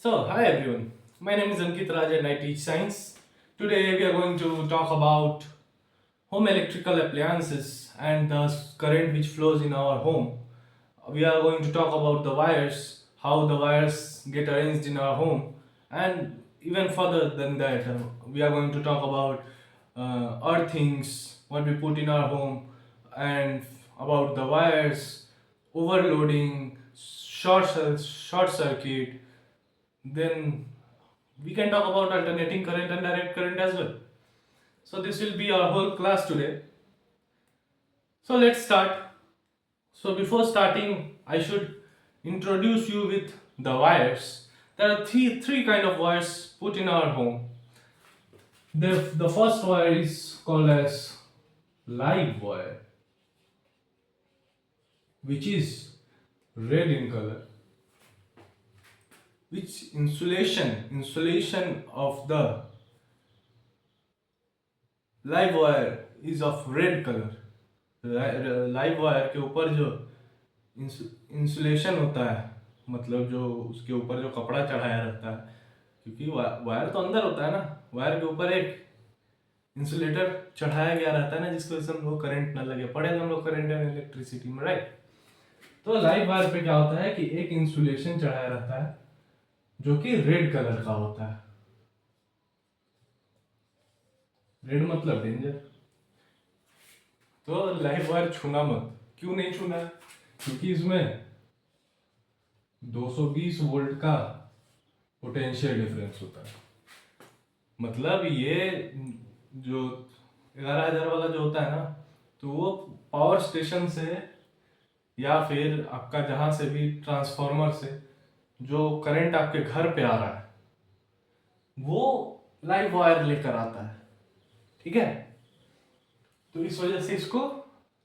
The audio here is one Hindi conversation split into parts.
So, hi everyone. My name is Ankit Raj and I teach science. Today we are going to talk about home electrical appliances and the current which flows in our home. We are going to talk about the wires, how the wires get arranged in our home, and even further than that, we are going to talk about earthings, what we put in our home, and about the wires, overloading, short circuit. Then we can talk about alternating current and direct current as well. So this will be our whole class today. So let's start. So before starting, I should introduce you with the wires. There are three kind of wires put in our home. The first wire is called as live wire, which is red in color. Which insulation of the live wire is of red color. Live wire के ऊपर जो इंसुलेशन होता है, मतलब जो उसके ऊपर जो कपड़ा चढ़ाया रहता है, क्योंकि वायर तो अंदर होता है ना, वायर के ऊपर एक इंसुलेटर चढ़ाया गया रहता है ना, जिसकी वजह से हम लोग करंट ना लगे। पढ़े हम लोग करंट एंड इलेक्ट्रिसिटी में, राइट। तो लाइव वायर पे क्या होता है कि एक इंसुलेशन चढ़ाया रहता है जो कि रेड कलर का होता है। रेड मतलब डेंजर। तो लाइव वायर छूना मत। क्यों नहीं छूना है? क्योंकि इसमें 220 वोल्ट का पोटेंशियल डिफरेंस होता है। मतलब ये जो 11,000 वाला जो होता है ना, तो वो पावर स्टेशन से या फिर आपका जहां से भी ट्रांसफार्मर से जो करंट आपके घर पे आ रहा है, वो लाइव वायर लेकर आता है। ठीक है, तो इस वजह से इसको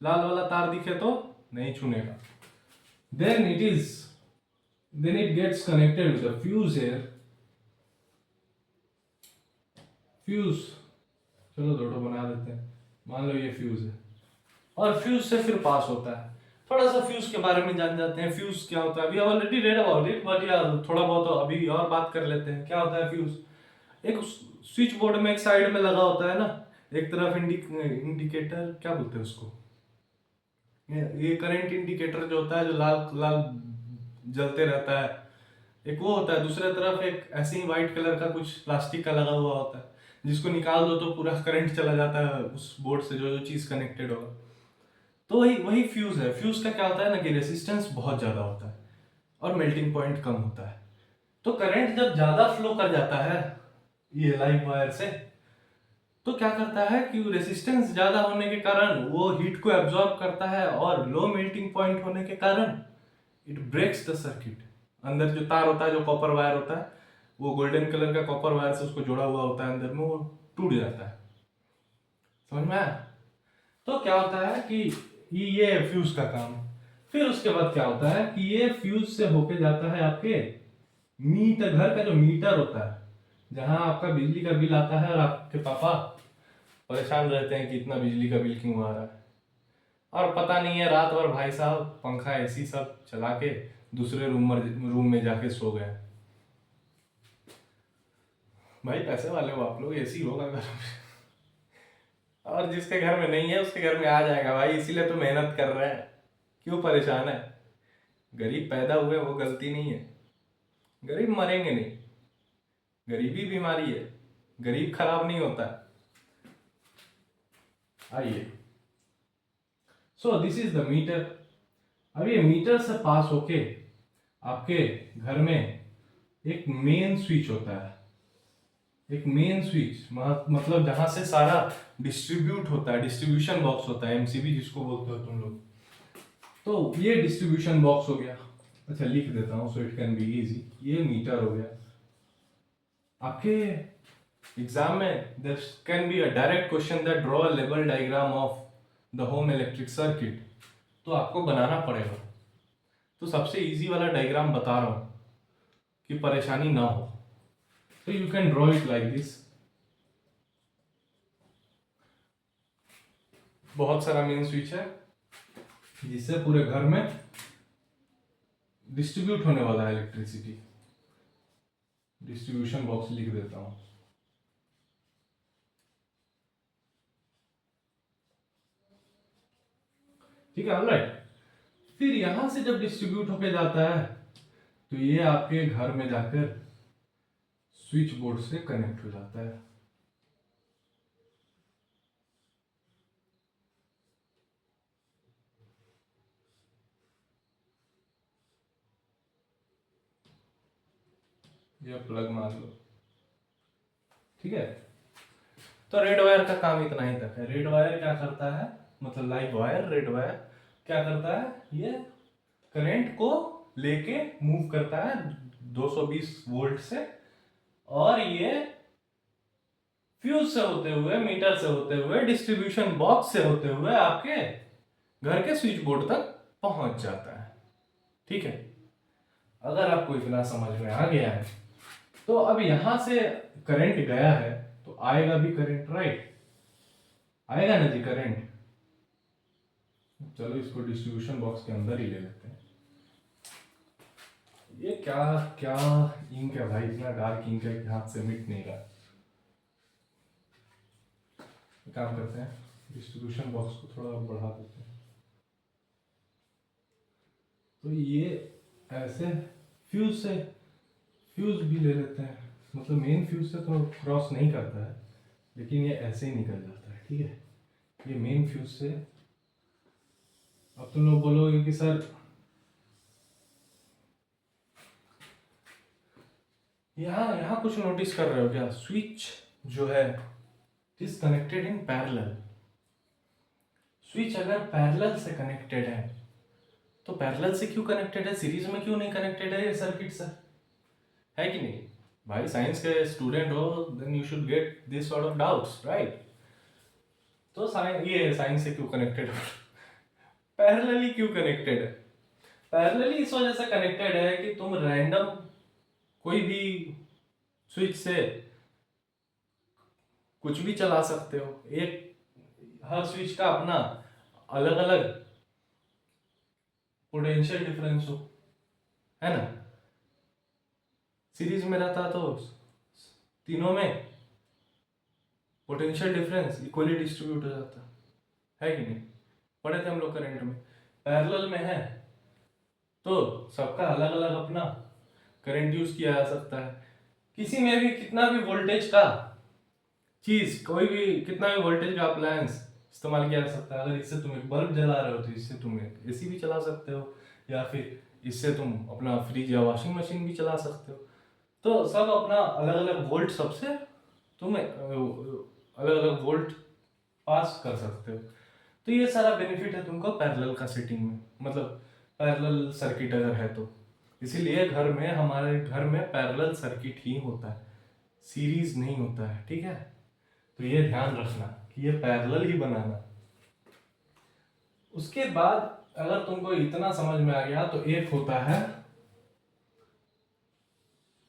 लाल वाला तार दिखे तो नहीं छूनेगा। Then it gets connected with the fuse here. फ्यूज, चलो दोनों बना देते हैं। मान लो ये फ्यूज है और फ्यूज से फिर पास होता है। थोड़ा सा फ्यूज के बारे में जान जाते हैं। फ्यूज क्या होता है? We already read about it, but यार थोड़ा बहुत अभी और बात कर लेते हैं। क्या होता है फ्यूज? एक स्विच बोर्ड में एक साइड में लगा होता है ना, एक तरफ इंडिकेटर, क्या बोलते हैं उसको, ये करंट इंडिकेटर जो होता है, जो लाल लाल जलते रहता है, एक वो होता है। दूसरे तरफ एक ऐसे ही व्हाइट कलर का कुछ प्लास्टिक का लगा हुआ होता है, जिसको निकाल दो तो पूरा करंट चला जाता है उस बोर्ड से, जो जो चीज कनेक्टेड होगा। तो वही वही फ्यूज है। फ्यूज का क्या होता है ना कि रेसिस्टेंस बहुत ज्यादा होता है और मेल्टिंग पॉइंट कम होता है। तो करंट जब ज्यादा फ्लो कर जाता है ये लाइव वायर से, तो क्या करता है कि रेसिस्टेंस ज्यादा होने के कारण वो हीट को एब्जॉर्ब करता है, और लो मेल्टिंग पॉइंट होने के कारण इट ब्रेक्स द सर्किट। अंदर जो तार होता है, जो कॉपर वायर होता है, वो गोल्डन कलर का कॉपर वायर से उसको जोड़ा हुआ होता है अंदर में, वो टूट जाता है। समझ में आया? तो क्या होता है कि ये फ्यूज का काम। फिर उसके बाद क्या होता है कि ये फ्यूज से होके जाता है आपके मीटर, घर का जो मीटर होता है, जहां आपका बिजली का बिल आता है और आपके पापा परेशान रहते हैं कि इतना बिजली का बिल क्यों आ रहा है, और पता नहीं है, रात भर भाई साहब पंखा एसी सब चला के दूसरे रूम में जाके सो गए। भाई पैसे वाले हो आप लोग, एसी होगा घर में, और जिसके घर में नहीं है उसके घर में आ जाएगा भाई, इसीलिए तो मेहनत कर रहे हैं। क्यों परेशान है? गरीब पैदा हुए वो गलती नहीं है, गरीब मरेंगे नहीं। गरीबी बीमारी है, गरीब खराब नहीं होता है। आइए, so this is the meter. अब ये मीटर से पास होके आपके घर में एक मेन स्विच होता है। एक मेन स्विच मतलब जहां से सारा डिस्ट्रीब्यूट होता है, डिस्ट्रीब्यूशन बॉक्स होता है, एमसीबी जिसको बोलते हो तुम लोग। तो ये डिस्ट्रीब्यूशन बॉक्स हो गया। अच्छा, लिख देता हूं so it can be easy. ये मीटर हो गया। आपके एग्जाम में there can be a direct question that draw a level diagram of the home electric circuit, तो आपको बनाना पड़ेगा। तो सबसे इजी वाला डायग्राम बता रहा हूं कि परेशानी ना हो। तो you can draw it like this. बहुत सारा मेन स्विच है जिससे पूरे घर में डिस्ट्रीब्यूट होने वाला है इलेक्ट्रिसिटी। डिस्ट्रीब्यूशन बॉक्स लिख देता हूँ। ठीक है, ऑलराइट। फिर यहां से जब डिस्ट्रीब्यूट होके जाता है तो ये आपके घर में जाकर स्विच बोर्ड से कनेक्ट हो जाता है। ये प्लग मार लो। ठीक है, तो रेड वायर का काम इतना ही तक है। रेड वायर क्या करता है, मतलब लाइव वायर, रेड वायर क्या करता है, ये करंट को लेके मूव करता है 220 वोल्ट से, और ये फ्यूज से होते हुए, मीटर से होते हुए, डिस्ट्रीब्यूशन बॉक्स से होते हुए आपके घर के स्विच बोर्ड तक पहुंच जाता है। ठीक है, अगर आपको इतना समझ में आ गया है तो अब यहां से करंट गया है तो आएगा भी करंट, राइट? आएगा ना जी करंट। चलो इसको डिस्ट्रीब्यूशन बॉक्स के अंदर ही ले लेते हैं। ये क्या क्या इंक है भाई, इतना डार्क इंक है कि हाथ से मिट नहीं रहा। काम करते हैं, डिस्ट्रीब्यूशन बॉक्स को थोड़ा बढ़ा देते हैं। तो ये ऐसे फ्यूज से, फ्यूज भी ले लेते हैं, मतलब मेन फ्यूज से तो क्रॉस नहीं करता है, लेकिन ये ऐसे ही निकल जाता है। ठीक है, ये मेन फ्यूज से। अब तुम लोग बोलोगे कि सर यहाँ यहाँ कुछ नोटिस कर रहे हो क्या? स्विच जो है is connected in parallel. Switch अगर पैरेलल से कनेक्टेड है तो पैरेलल से क्यों कनेक्टेड है, सीरीज में क्यों नहीं कनेक्टेड है ये सर्किट सर? है कि नहीं भाई? साइंस के स्टूडेंट हो, then you should get this sort of doubts, right? तो ये साइंस से क्यों कनेक्टेड है? पैरेलली क्यों कनेक्टेड है? पैरेलली इस वजह से कनेक्टेड है कि तुम रैंडम कोई भी स्विच से कुछ भी चला सकते हो। एक हर स्विच का अपना अलग अलग पोटेंशियल डिफरेंस हो, है ना? सीरीज में रहता तो तीनों में पोटेंशियल डिफरेंस इक्वली डिस्ट्रीब्यूट हो जाता, है कि नहीं? पढ़े थे हम लोग करंट में। पैरेलल में है तो सबका अलग अलग अपना करंट यूज किया जा सकता है। किसी में भी कितना भी वोल्टेज का चीज, कोई भी कितना भी वोल्टेज का अप्लायंस इस्तेमाल किया जा सकता है। अगर इससे तुम एक बल्ब जला रहे हो तो इससे तुम एक एसी भी चला सकते हो, या फिर इससे तुम अपना फ्रिज या वॉशिंग मशीन भी चला सकते हो। तो सब अपना अलग अलग वोल्ट, सबसे तुम अलग अलग वोल्ट पास कर सकते हो। तो ये सारा बेनिफिट है तुमको पैरेलल का सेटिंग में, मतलब पैरेलल सर्किट अगर है तो। इसीलिए घर में, हमारे घर में पैरेलल सर्किट ही होता है, सीरीज नहीं होता है। ठीक है, तो ये ध्यान रखना कि ये पैरेलल ही बनाना। उसके बाद अगर तुमको इतना समझ में आ गया तो एक होता है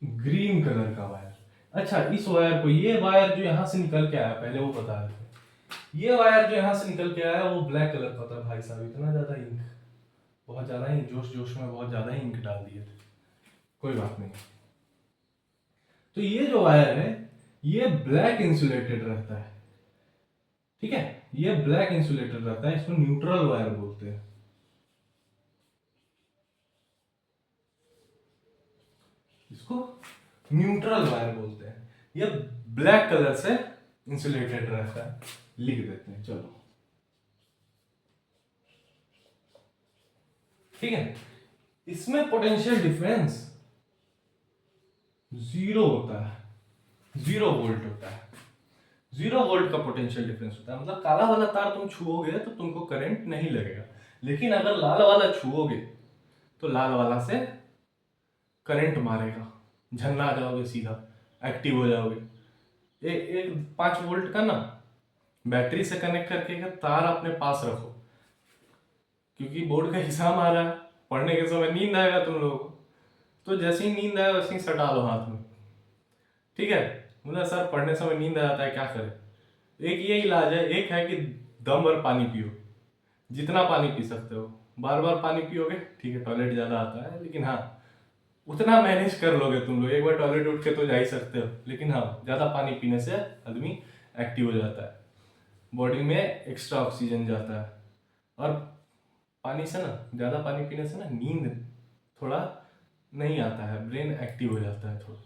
ग्रीन कलर का वायर। अच्छा, इस वायर को, ये वायर जो यहां से निकल के आया, पहले वो बता देते हैं। ये वायर जो यहां से निकल के आया वो ब्लैक कलर का था भाई साहब। इतना ज्यादा इंक, बहुत ज्यादा ही जोश जोश में बहुत ज्यादा ही इंक डाल दिए थे, कोई बात नहीं। तो ये जो वायर है ये ब्लैक इंसुलेटेड रहता है। ठीक है, ये ब्लैक इंसुलेटेड रहता है, इसको न्यूट्रल वायर बोलते हैं। इसको न्यूट्रल वायर बोलते हैं। ये ब्लैक कलर से इंसुलेटेड रहता है, लिख देते हैं चलो। ठीक है, इसमें पोटेंशियल डिफरेंस 0 होता है, 0 वोल्ट होता है। 0 वोल्ट का पोटेंशियल डिफरेंस होता है, मतलब काला वाला तार तुम छुओगे तो तुमको करंट नहीं लगेगा, लेकिन अगर लाल वाला छुओगे तो लाल वाला से करंट मारेगा, झन्ना जाओगे, सीधा एक्टिव हो जाओगे। एक 5 वोल्ट का ना बैटरी से कनेक्ट करके तार अपने पास रखो, क्योंकि बोर्ड का हिसाब आ रहा है, पढ़ने के समय नींद आएगा तुम लोगों को, तो जैसे ही नींद आए वैसे ही सटा लो हाथ में। ठीक है, बोला सर पढ़ने समय नींद आ जाता है, क्या करें? एक ये इलाज है, एक है कि दम भर पानी पियो, जितना पानी पी सकते हो। बार बार पानी पियोगे ठीक है, टॉयलेट ज़्यादा आता है, लेकिन हाँ उतना मैनेज कर लोगे तुम लोग, एक बार टॉयलेट उठ के तो जा ही सकते हो, लेकिन हाँ ज़्यादा पानी पीने से आदमी एक्टिव हो जाता है, बॉडी में एक्स्ट्रा ऑक्सीजन जाता है। और पानी से ना, ज़्यादा पानी पीने से ना नींद थोड़ा नहीं आता है, ब्रेन एक्टिव हो जाता है थोड़ा।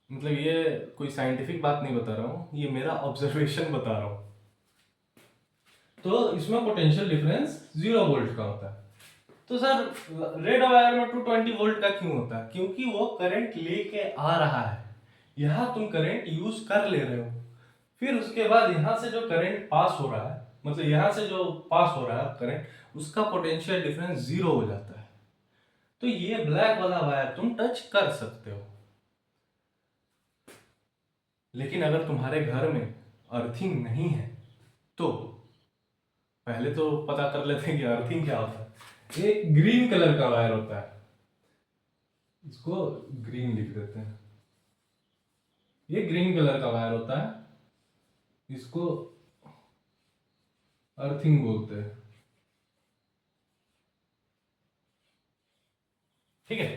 मतलब ये कोई साइंटिफिक बात नहीं बता रहा हूँ, ये मेरा ऑब्जर्वेशन बता रहा हूँ। तो इसमें पोटेंशियल डिफरेंस 0 वोल्ट का होता है। तो सर रेड वायर में 220 वोल्ट का क्यों होता है? क्योंकि वो करंट लेके आ रहा है, यहाँ तुम करंट यूज कर ले रहे हो, फिर उसके बाद यहाँ से जो करंट पास हो रहा है, मतलब यहाँ से जो पास हो रहा है करंट, उसका पोटेंशियल डिफरेंस 0 हो जाता है। तो ये ब्लैक वाला वायर तुम टच कर सकते हो। लेकिन अगर तुम्हारे घर में अर्थिंग नहीं है तो पहले तो पता कर लेते हैं कि अर्थिंग क्या होता है। एक ग्रीन कलर का वायर होता है, इसको ग्रीन लिख देते हैं। ये ग्रीन कलर का वायर होता है, इसको अर्थिंग बोलते हैं। ठीक है,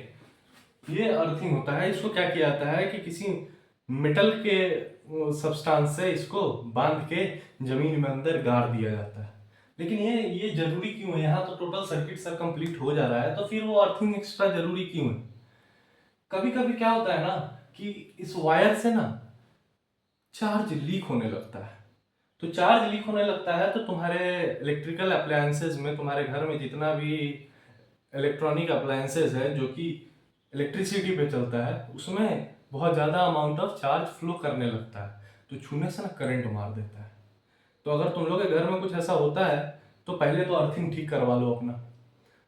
ये अर्थिंग होता है। इसको क्या किया जाता है कि किसी मेटल के सब्सटेंस से इसको बांध के जमीन में अंदर गाड़ दिया जाता है। लेकिन ये जरूरी क्यों है? यहाँ तो टोटल सर्किट सब कंप्लीट हो जा रहा है, तो फिर वो अर्थिंग एक्स्ट्रा जरूरी क्यों है? कभी कभी क्या होता है ना कि इस वायर से ना चार्ज लीक होने लगता है। तो चार्ज लीक होने लगता है तो तुम्हारे इलेक्ट्रिकल अप्लायंसेज में, तुम्हारे घर में जितना भी इलेक्ट्रॉनिक अप्लायंसेज है जो कि इलेक्ट्रिसिटी पे चलता है, उसमें बहुत ज़्यादा अमाउंट ऑफ चार्ज फ्लो करने लगता है, तो छूने से ना करंट मार देता है। तो अगर तुम लोग के घर में कुछ ऐसा होता है तो पहले तो अर्थिंग ठीक करवा लो अपना,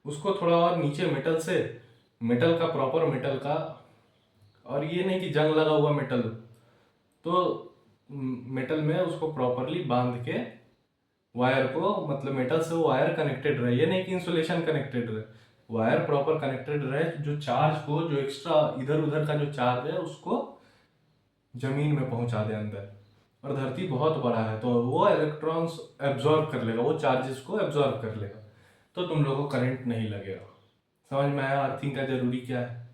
उसको थोड़ा और नीचे मेटल से, मेटल का प्रॉपर मेटल का, और ये नहीं कि जंग लगा हुआ मेटल, तो मेटल में उसको प्रॉपरली बांध के वायर को, मतलब मेटल से वो वायर कनेक्टेड रहे, ये नहीं कि इंसुलेशन कनेक्टेड रहे, वायर प्रॉपर कनेक्टेड रहे, जो चार्ज को, जो एक्स्ट्रा इधर उधर का जो चार्ज है उसको जमीन में पहुंचा दे अंदर। और धरती बहुत बड़ा है तो वो इलेक्ट्रॉन्स एब्जॉर्ब कर लेगा, वो चार्जेस को एब्जॉर्ब कर लेगा, तो तुम लोगों को करंट नहीं लगेगा। समझ में आया अर्थिंग का जरूरी क्या है?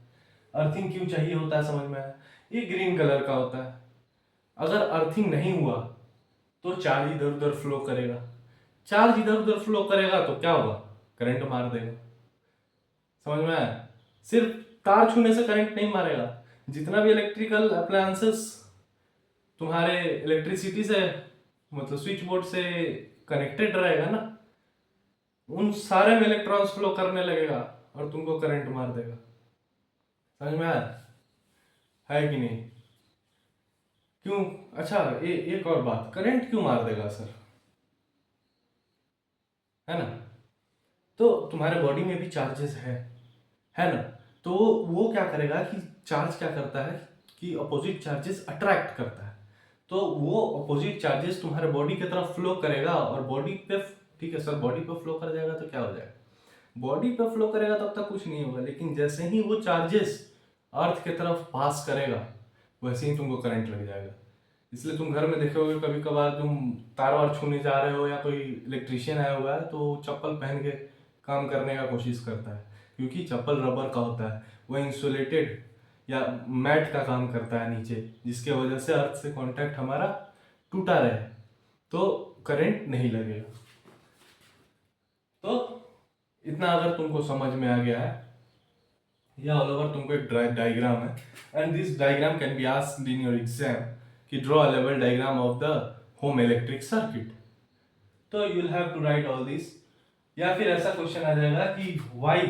अर्थिंग क्यों चाहिए होता है, समझ में आया? ये ग्रीन कलर का होता है। अगर अर्थिंग नहीं हुआ तो चार्ज इधर उधर फ्लो करेगा, चार्ज इधर उधर फ्लो करेगा तो क्या होगा? करंट मार देगा। समझ में आया? सिर्फ तार छूने से करंट नहीं मारेगा, जितना भी इलेक्ट्रिकल अप्लायंसेस तुम्हारे इलेक्ट्रिसिटी से, मतलब स्विच बोर्ड से कनेक्टेड रहेगा ना, उन सारे में इलेक्ट्रॉन्स फ्लो करने लगेगा और तुमको करंट मार देगा। समझ में आया है कि नहीं? क्यों? अच्छा, एक और बात, करंट क्यों मार देगा सर, है ना? तो तुम्हारे बॉडी में भी चार्जेस है ना? तो वो क्या करेगा कि चार्ज क्या करता है कि अपोजिट चार्जेस अट्रैक्ट करता है, तो वो अपोजिट चार्जेस तुम्हारे बॉडी की तरफ फ्लो करेगा, और बॉडी पे, ठीक है सर, बॉडी पे फ्लो कर जाएगा तो क्या हो जाएगा? बॉडी पे फ्लो करेगा तब तक कुछ नहीं होगा, लेकिन जैसे ही वो चार्जेस अर्थ की तरफ पास करेगा वैसे ही तुमको करंट लग जाएगा। इसलिए तुम घर में देखे होगे कभी कभार, तुम तार वार छूने जा रहे हो या कोई इलेक्ट्रिशियन आया हुआ है तो चप्पल पहन के काम करने का कोशिश करता है, क्योंकि चप्पल रबर का होता है, वह इंसुलेटेड या मैट का काम करता है नीचे, जिसके वजह से अर्थ से कांटेक्ट हमारा टूटा रहे, तो करंट नहीं लगेगा। तो इतना अगर तुमको समझ में आ गया है, या ऑल ओवर तुमको एक डायग्राम है, and this diagram can be asked in your exam कि draw a level diagram of the home electric circuit, तो you will have to write all this. या फिर ऐसा क्वेश्चन आ जाएगा कि व्हाई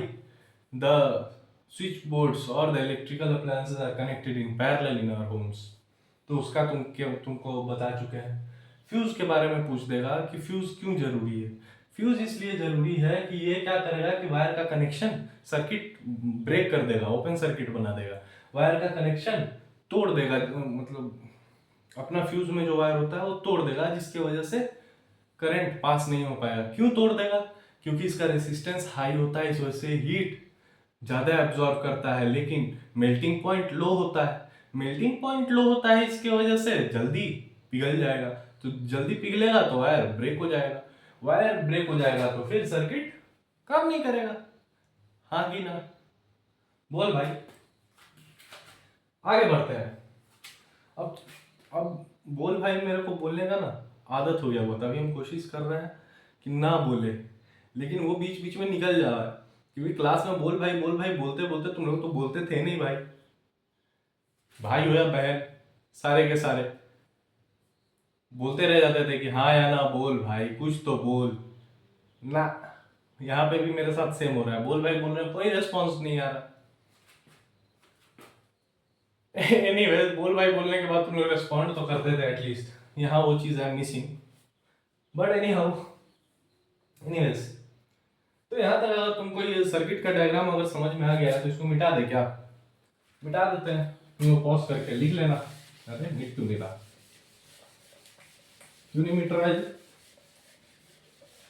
द स्विच बोर्ड्स और the electrical appliances are connected in parallel in our homes, तो उसका तुमको बता चुके हैं। फ्यूज के बारे में पूछ देगा कि फ्यूज क्यों जरूरी है। फ्यूज इसलिए जरूरी है कि ये क्या करेगा कि वायर का कनेक्शन, सर्किट ब्रेक कर देगा, ओपन सर्किट बना देगा, वायर का कनेक्शन तोड़ देगा, मतलब अपना फ्यूज में जो वायर होता है वो तोड़ देगा, जिसकी वजह से करंट पास नहीं हो पाएगा। क्यों तोड़ देगा? क्योंकि इसका रेसिस्टेंस हाई होता है, इस वजह से हीट ज़्यादा एब्जॉर्ब करता है, लेकिन मेल्टिंग पॉइंट लो होता है। मेल्टिंग पॉइंट लो होता है, इसकी वजह से जल्दी पिघल जाएगा, तो जल्दी पिघलेगा तो वायर ब्रेक हो जाएगा, वायर ब्रेक हो जाएगा तो फिर सर्किट काम नहीं करेगा। हाँ कि ना? बोल भाई, आगे बढ़ते हैं। अब बोल भाई, मेरे को बोलने का ना आदत हो गया हुआ, तभी हम कोशिश कर रहे हैं कि ना बोले, लेकिन वो बीच बीच में निकल जा रहा है। क्योंकि क्लास में बोल भाई बोलते बोलते तुम लोग तो बोलते थे नहीं भाई, भाई हो या बहन, सारे के सारे बोलते रह जाते थे कि हाँ या ना बोल भाई, कुछ तो बोल ना। यहाँ पे भी मेरे साथ सेम हो रहा है, बोल भाई बोल रहे हैं, कोई रेस्पॉन्स नहीं आ रहा। एनीवेज, बोल भाई बोलने के बाद तुम लोग रेस्पॉन्ड तो करते थे एटलीस्ट, यहाँ वो चीज़ है missing. But any how, anyways, तो यहाँ तक अगर तुमको ये सर्किट का डायग्राम अगर समझ में आ गया है तो इसको मिटा दे क्या? मिटा देते हैं, तुम पॉज करके लिख लेना। अरे मिट क्यों नहीं रहा, क्यों नहीं मिट रहा है?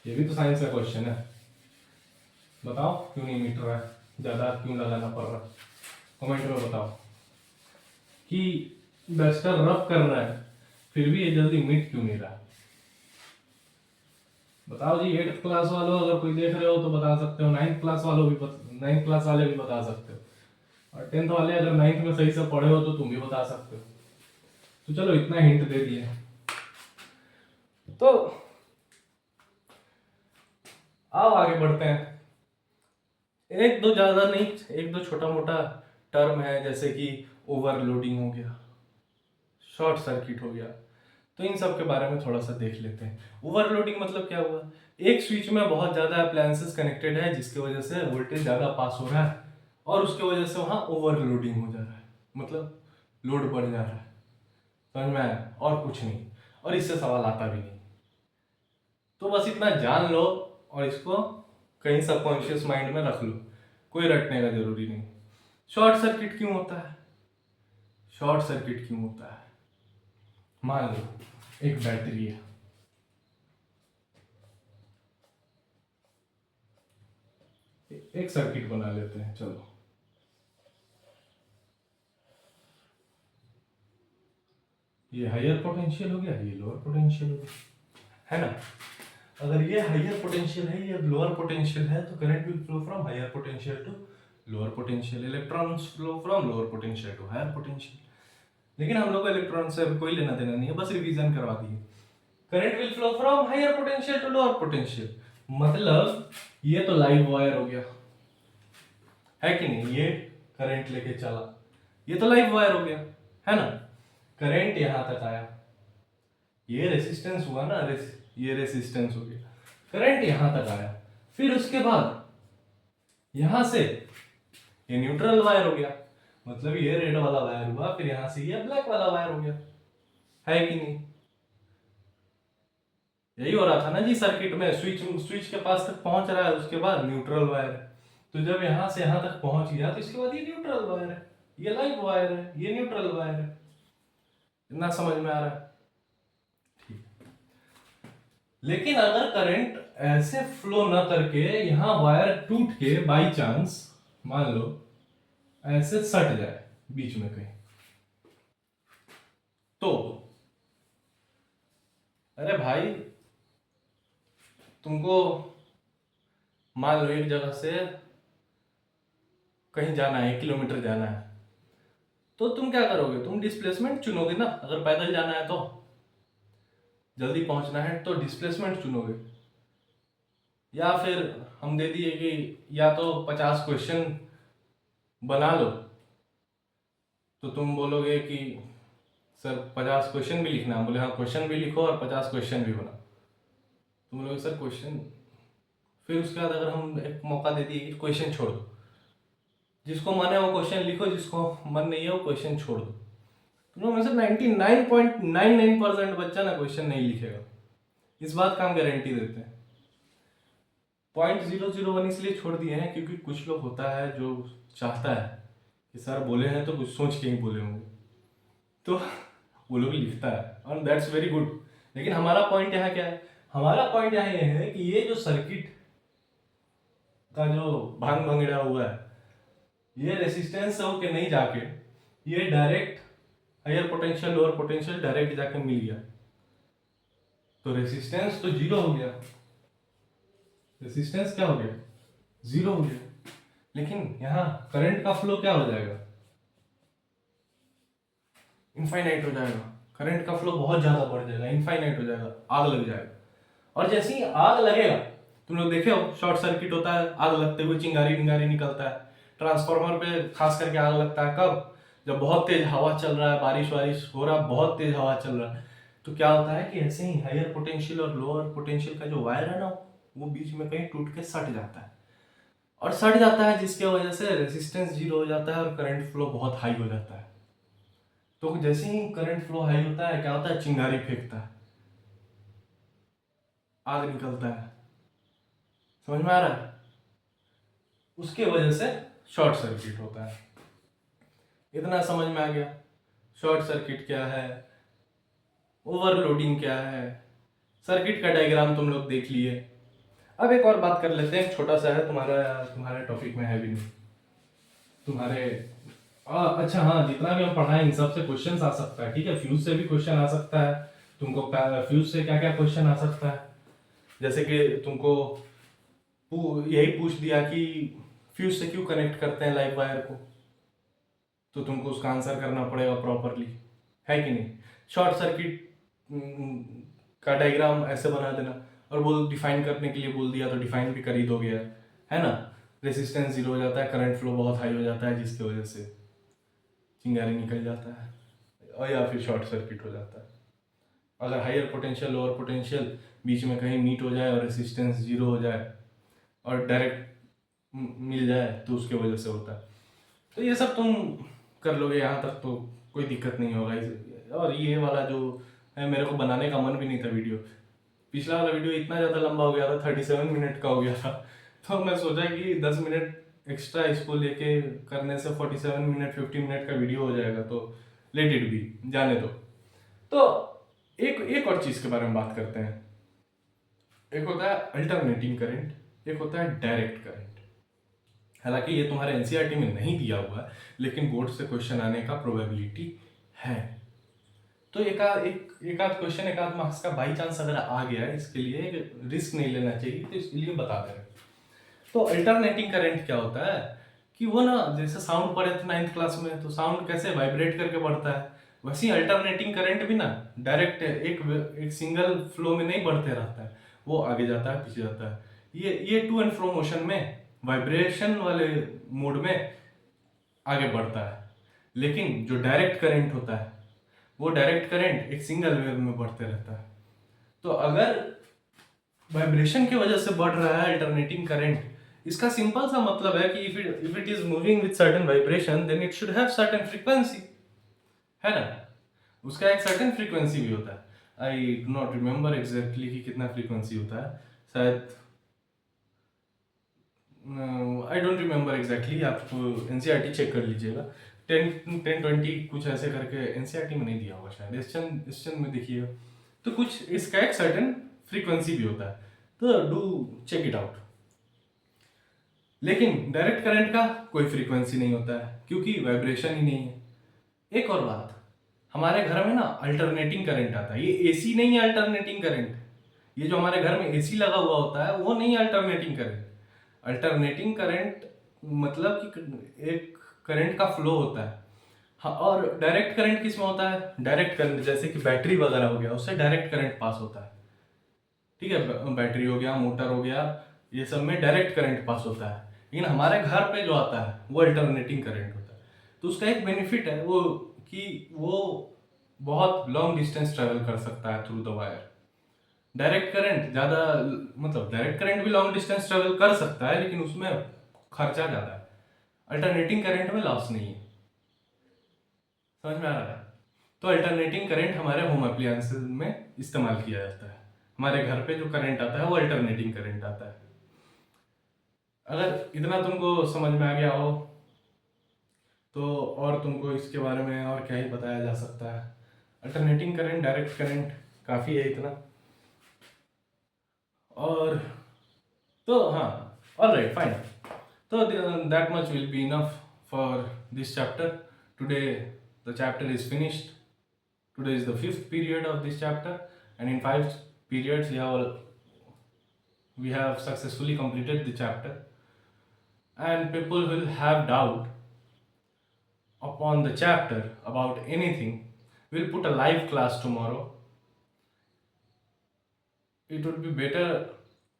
ये भी तो साइंस का क्वेश्चन है, बताओ क्यों नहीं मिट रहा है, ज़्यादा क्यों लगाना पड़ रहा है, कमेंट में बताओ। कि डस्टर रब कर रहा है फिर भी ये जल्दी मिट क्यों नहीं रहा, बताओ जी। 8th क्लास वालों अगर कोई देख रहे हो तो बता सकते हो, 9th क्लास वालों भी 9th क्लास वाले भी बता सकते हो, और 10th वाले अगर 9th में सही से पढ़े हो तो तुम भी बता सकते हो। तो चलो इतना हिंट दे दिए, तो आओ आगे बढ़ते हैं। एक दो ज्यादा नहीं, एक दो छोटा मोटा टर्म है, जैसे कि ओवरलोडिंग हो गया, शॉर्ट सर्किट हो गया, तो इन सब के बारे में थोड़ा सा देख लेते हैं। ओवरलोडिंग मतलब क्या हुआ, एक स्विच में बहुत ज्यादा अप्लायंसेस कनेक्टेड है जिसकी वजह से वोल्टेज ज्यादा पास हो रहा है, और उसके वजह से वहां ओवरलोडिंग हो जा रहा है, मतलब लोड बढ़ जा रहा है। समझ में आया? और कुछ नहीं, और इससे सवाल आता भी नहीं। तो बस इतना जान लो और इसको कहीं सबकॉन्शियस माइंड में रख लो, कोई रटने का जरूरी नहीं। शॉर्ट सर्किट क्यों होता है? शॉर्ट सर्किट क्यों होता है? मान लो एक बैटरी है, एक सर्किट बना लेते हैं, चलो। ये हायर पोटेंशियल हो गया, ये लोअर पोटेंशियल हो गया, है ना? अगर ये हायर पोटेंशियल है, ये लोअर पोटेंशियल है, तो current will flow from higher potential to lower potential, electrons flow from lower potential to higher potential. लेकिन हम लोग को इलेक्ट्रॉन से अभी कोई लेना देना नहीं है, बस रिवीजन करवा दिए। Current will flow from higher potential to lower potential, मतलब ये तो लाइव वायर हो गया, है कि नहीं? ये करंट लेके चला, ये तो लाइव वायर हो गया, है ना? करंट यहां तक आया, ये रेसिस्टेंस हुआ ना, ये रेसिस्टेंस हो गया, करंट यहां तक आया, फिर उसके बाद यहां से ये न्यूट्रल वायर हो गया, मतलब ये रेड वाला वायर हुआ, फिर यहां से ये ब्लैक वाला वायर हो गया, है कि नहीं? यही हो रहा था ना जी सर्किट में, स्विच स्विच के पास तक पहुंच रहा है, उसके बाद न्यूट्रल वायर है, तो जब यहां से यहां तक पहुंच गया तो इसके बाद ये न्यूट्रल वायर है, ये लाइव वायर है, ये न्यूट्रल वायर है। इतना समझ में आ रहा है? ठीक। लेकिन अगर करंट ऐसे फ्लो ना करके यहां वायर टूट के बाई चांस मान लो ऐसे सट जाए बीच में कहीं, तो अरे भाई तुमको मान लो एक जगह से कहीं जाना है, 1 किलोमीटर जाना है, तो तुम क्या करोगे? तुम डिस्प्लेसमेंट चुनोगे ना, अगर पैदल जाना है तो जल्दी पहुंचना है तो डिस्प्लेसमेंट चुनोगे, या फिर हम दे दिए कि या तो 50 क्वेश्चन बना लो, तो तुम बोलोगे कि सर 50 क्वेश्चन भी लिखना, बोले हाँ क्वेश्चन भी लिखो और 50 क्वेश्चन भी बना, तुम बोलोगे सर क्वेश्चन, फिर उसके बाद अगर हम एक मौका दे दिए कि क्वेश्चन छोड़ दो, जिसको मन है वो क्वेश्चन लिखो, जिसको मन नहीं है वो क्वेश्चन छोड़ दो, तुम लोग में से 99.99% बच्चा ना क्वेश्चन नहीं लिखेगा, इस बात का हम गारंटी देते हैं। 0.001 इसलिए छोड़ दिए हैं क्योंकि कुछ लोग होता है जो चाहता है कि सर बोले हैं तो कुछ सोच के ही बोले होंगे, तो वो लोग लिखता है, और दैट्स वेरी गुड। लेकिन हमारा पॉइंट यहाँ क्या है? हमारा पॉइंट यहाँ ये है कि ये जो सर्किट का जो भांग भंगड़ा हुआ है, ये रेसिस्टेंस होके नहीं जाके ये direct hire potential lower potential direct जाके मिल गया, तो रेसिस्टेंस तो जीरो हो गया, रेसिस्टेंस क्या हो गया? जीरो हो गया। लेकिन यहाँ करंट का फ्लो क्या हो जाएगा, इनफाइनाइट हो जाएगा। करंट का फ्लो बहुत ज्यादा बढ़ जाएगा, इनफाइनाइट हो जाएगा, आग लग जाएगा। और जैसे ही आग लगेगा, तुम लोग देखे हो शॉर्ट सर्किट होता है, आग लगते हुए चिंगारी विंगारी निकलता है। ट्रांसफार्मर पे खास करके आग लगता है कब, जब बहुत तेज हवा चल रहा है, बारिश वारिश हो रहा है, बहुत तेज हवा चल रहा है, तो क्या होता है कि ऐसे ही हायर पोटेंशियल और लोअर पोटेंशियल का जो वायर है ना, वो बीच में कहीं टूट के सट जाता है। और सट जाता है जिसके वजह से रेजिस्टेंस जीरो हो जाता है और करंट फ्लो बहुत हाई हो जाता है। तो जैसे ही करंट फ्लो हाई होता है, क्या होता है, चिंगारी फेंकता है, आग निकलता है। समझ में आ रहा है? उसके वजह से शॉर्ट सर्किट होता है। इतना समझ में आ गया, शॉर्ट सर्किट क्या है, ओवरलोडिंग क्या है, सर्किट का डायग्राम तुम लोग देख लिए। अब एक और बात कर लेते हैं, छोटा सा है, तुम्हारे टॉपिक में है भी नहीं तुम्हारे। अच्छा हाँ, जितना भी हम पढ़ाएं इन सब से क्वेश्चन आ सकता है, ठीक है। फ्यूज से भी क्वेश्चन आ सकता है तुमको। फ्यूज से क्या क्या क्वेश्चन आ सकता है, जैसे कि तुमको यही पूछ दिया कि फ्यूज से क्यों कनेक्ट करते हैं लाइव वायर को, तो तुमको उसका आंसर करना पड़ेगा प्रॉपरली, है कि नहीं। शॉर्ट सर्किट का डायग्राम ऐसे बना देना, और बोल डिफाइन करने के लिए बोल दिया तो डिफाइन भी कर ही दोगे यार, है ना। रेसिस्टेंस जीरो हो जाता है, करंट फ्लो बहुत हाई हो जाता है जिसकी वजह से चिंगारी निकल जाता है, और या फिर शॉर्ट सर्किट हो जाता है। अगर हायर पोटेंशियल लोअर पोटेंशियल बीच में कहीं मीट हो जाए और रेसिस्टेंस जीरो हो जाए और डायरेक्ट मिल जाए, तो उसके वजह से होता है। तो ये सब तुम कर लोगे, यहाँ तक तो कोई दिक्कत नहीं होगा और ये वाला जो है, मेरे को बनाने का मन भी नहीं था वीडियो। पिछला वाला वीडियो इतना ज़्यादा लंबा हो गया था, 37 मिनट का हो गया था। तो मैं सोचा कि 10 मिनट एक्स्ट्रा इसको लेके करने से 47 मिनट 50 मिनट का वीडियो हो जाएगा, तो लेट इट बी, जाने दो। तो एक और चीज़ के बारे में बात करते हैं। एक होता है अल्टरनेटिंग करंट, एक होता है डायरेक्ट करंट। हालांकि ये तुम्हारे एनसीईआरटी में नहीं दिया हुआ है, लेकिन बोर्ड से क्वेश्चन आने का प्रोबेबिलिटी है। तो एक आध क्वेश्चन, एक आध मार्क्स का बाई चांस अगर आ गया, इसके लिए रिस्क नहीं लेना चाहिए, तो इसके लिए बता दे रहे। तो अल्टरनेटिंग करंट क्या होता है कि वो ना, जैसे साउंड पढ़े थे 9th क्लास में, तो साउंड कैसे वाइब्रेट करके बढ़ता है, वैसे ही अल्टरनेटिंग करंट भी ना डायरेक्ट एक सिंगल फ्लो में नहीं बढ़ते रहता है, वो आगे जाता है पीछे जाता है। ये टू एंड फ्रो मोशन में, वाइब्रेशन वाले मोड में आगे बढ़ता है। लेकिन जो डायरेक्ट करंट होता है, वो डायरेक्ट करंट एक सिंगल वेव में बढ़ते रहता है। तो अगर वाइब्रेशन की वजह से बढ़ रहा है अल्टरनेटिंग करंट, इसका सिंपल सा मतलब है कि if it is moving with certain vibration, then it should have certain frequency, है ना। उसका एक सर्टेन फ्रीक्वेंसी भी होता है। I do not remember exactly कि कितना फ्रीक्वेंसी होता है, शायद आई डोंट रिमेम्बर एग्जैक्टली, आप एनसीईआरटी चेक कर लीजिएगा। 10-20 कुछ ऐसे करके एनसीईआरटी में नहीं दिया होगा, शायद एसचन में देखिएगा। तो कुछ इसका एक सर्टेन फ्रीक्वेंसी भी होता है, तो डू चेक इट आउट। लेकिन डायरेक्ट करंट का कोई फ्रीक्वेंसी नहीं होता है, क्योंकि वाइब्रेशन ही नहीं है। एक और बात, हमारे घर में ना अल्टरनेटिंग करंट आता है, ये एसी नहीं है अल्टरनेटिंग करंट। ये जो हमारे घर में एसी लगा हुआ होता है, वो नहीं अल्टरनेटिंग करंट। अल्टरनेटिंग करंट मतलब कि एक करंट का फ्लो होता है। हाँ, और डायरेक्ट करंट किस में होता है, डायरेक्ट करंट जैसे कि बैटरी वगैरह हो गया, उससे डायरेक्ट करंट पास होता है, ठीक है। बैटरी हो गया, मोटर हो गया, ये सब में डायरेक्ट करंट पास होता है। लेकिन हमारे घर पे जो आता है वो अल्टरनेटिंग करंट होता है। तो उसका एक बेनिफिट है वो कि वो बहुत लॉन्ग डिस्टेंस ट्रेवल कर सकता है through the wire. Direct current ज़्यादा, मतलब डायरेक्ट करंट भी लॉन्ग डिस्टेंस ट्रेवल कर सकता है, लेकिन उसमें खर्चा ज़्यादा है। अल्टरनेटिंग करंट में लॉस नहीं है। समझ में आ रहा है? तो अल्टरनेटिंग करंट हमारे होम अप्लायंसेस में इस्तेमाल किया जाता है। हमारे घर पे जो करंट आता है वो अल्टरनेटिंग करंट आता है। अगर इतना तुमको समझ में आ गया हो, तो और तुमको इसके बारे में और क्या ही बताया जा सकता है। अल्टरनेटिंग करंट, डायरेक्ट करंट काफ़ी है इतना। और तो हाँ, alright fine. So that much will be enough for this chapter. Today the chapter is finished. Today is the 5th period of this chapter, and in 5 periods we have successfully completed the chapter. and people will have doubt upon the chapter about anything, we'll put a live class tomorrow. It would be better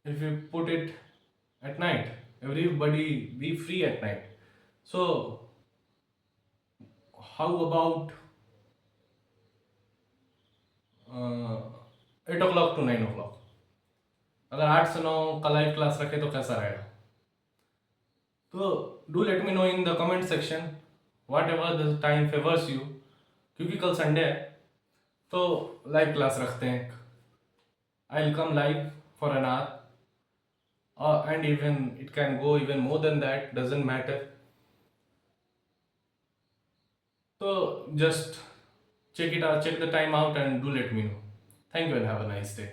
if we put it at night. Everybody be free at night. So, how about 8 o'clock to 9 o'clock? अगर 8 से 9 का लाइव क्लास रखे तो कैसा रहेगा? तो do let me know in the comment section what ever the time favours you, क्योंकि कल संडे है तो लाइव क्लास रखते हैं. I will come live for an hour and even it can go even more than that, doesn't matter. तो just check it out, check the time out and do let me know. Thank you and have a nice day.